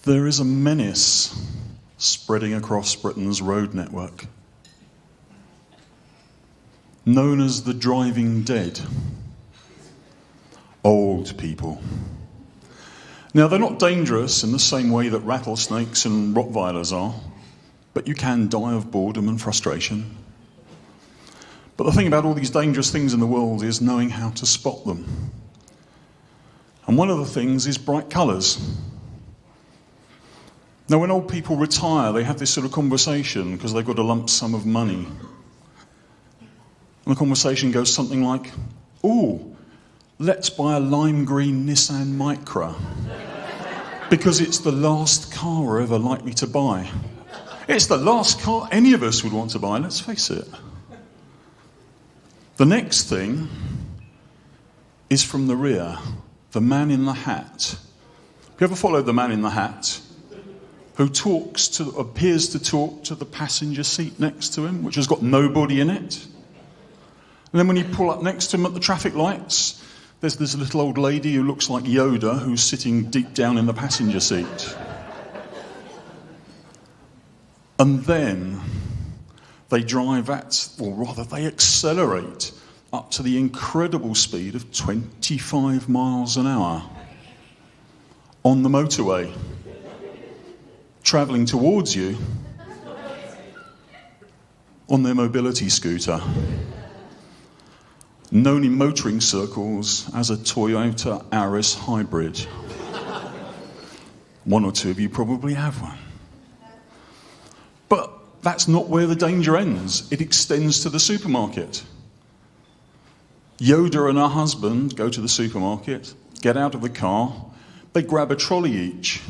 There is a menace spreading across Britain's road network, known as the driving dead. Old people. Now, they're not dangerous in the same way that rattlesnakes and Rottweilers are, but you can die of boredom and frustration. But the thing about all these dangerous things in the world is knowing how to spot them. And one of the things is bright colours. Now, when old people retire, they have this sort of conversation because they've got a lump sum of money. And the conversation goes something like, "Ooh, let's buy a lime green Nissan Micra because it's the last car we're ever likely to buy." It's the last car any of us would want to buy, let's face it. The next thing is from the rear, the man in the hat. Have you ever followed the man in the hat who appears to talk to the passenger seat next to him, which has got nobody in it? And then when you pull up next to him at the traffic lights, there's this little old lady who looks like Yoda who's sitting deep down in the passenger seat. And then they drive they accelerate up to the incredible speed of 25 miles an hour on the motorway, travelling towards you on their mobility scooter, known in motoring circles as a Toyota Aris hybrid. One or two of you probably have one. But that's not where the danger ends. It extends to the supermarket. Yoda and her husband go to the supermarket, get out of the car, they grab a trolley each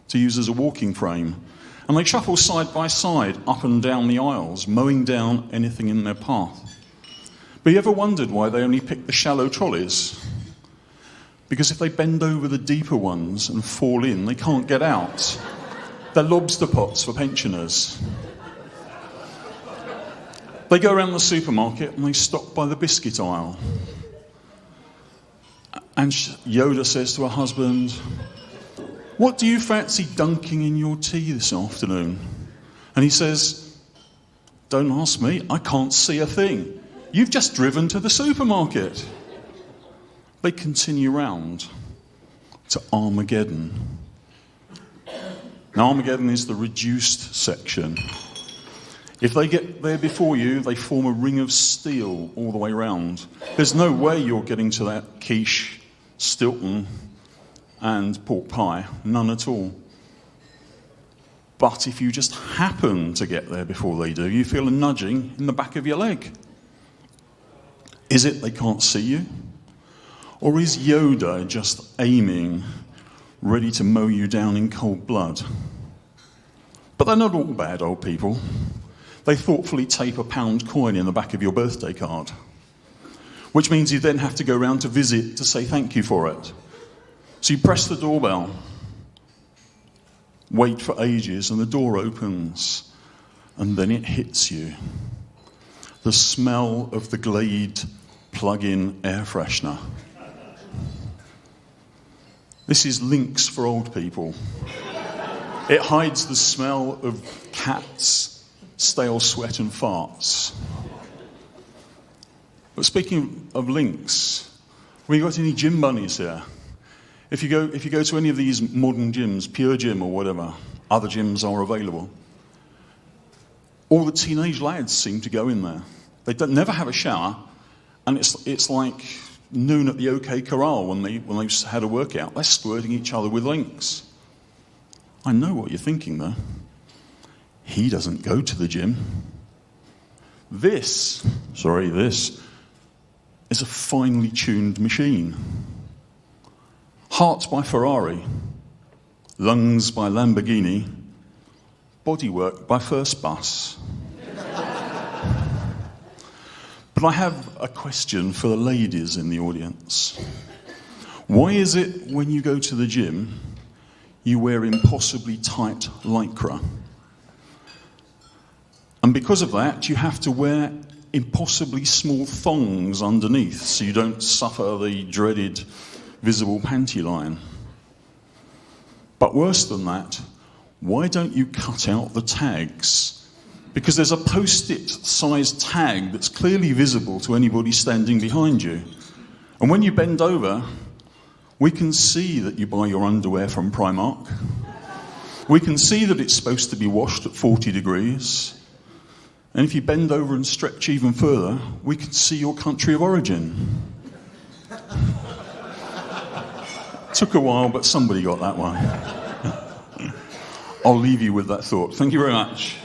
to use as a walking frame, and they shuffle side by side up and down the aisles, mowing down anything in their path. But you ever wondered why they only pick the shallow trolleys? Because if they bend over the deeper ones and fall in, they can't get out. They're lobster pots for pensioners. They go around the supermarket and they stop by the biscuit aisle. And Yoda says to her husband, "What do you fancy dunking in your tea this afternoon?" And he says, "Don't ask me, I can't see a thing. You've just driven to the supermarket." They continue round to Armageddon. Now, Armageddon is the reduced section. If they get there before you, they form a ring of steel all the way round. There's no way you're getting to that quiche, Stilton, and pork pie, none at all. But if you just happen to get there before they do, you feel a nudging in the back of your leg. Is it they can't see you? Or is Yoda just aiming, ready to mow you down in cold blood? But they're not all bad old people. They thoughtfully tape a £1 coin in the back of your birthday card, which means you then have to go round to visit to say thank you for it. So you press the doorbell, wait for ages, and the door opens, and then it hits you. The smell of the Glade plug-in air freshener. This is Lynx for old people. It hides the smell of cats, stale sweat and farts. But speaking of Lynx, have we got any gym bunnies here? If you go to any of these modern gyms, Pure Gym or whatever, other gyms are available, all the teenage lads seem to go in there. They never have a shower, and it's like noon at the OK Corral when they've had a workout. They're squirting each other with Lynx. I know what you're thinking, though. He doesn't go to the gym. This is a finely tuned machine. Heart by Ferrari, lungs by Lamborghini, bodywork by First Bus. But I have a question for the ladies in the audience. Why is it when you go to the gym, you wear impossibly tight lycra? And because of that, you have to wear impossibly small thongs underneath so you don't suffer the dreaded visible panty line. But worse than that, why don't you cut out the tags? Because there's a post-it sized tag that's clearly visible to anybody standing behind you. And when you bend over, we can see that you buy your underwear from Primark. We can see that it's supposed to be washed at 40 degrees. And if you bend over and stretch even further, we can see your country of origin. Took a while, but somebody got that one. I'll leave you with that thought. Thank you very much.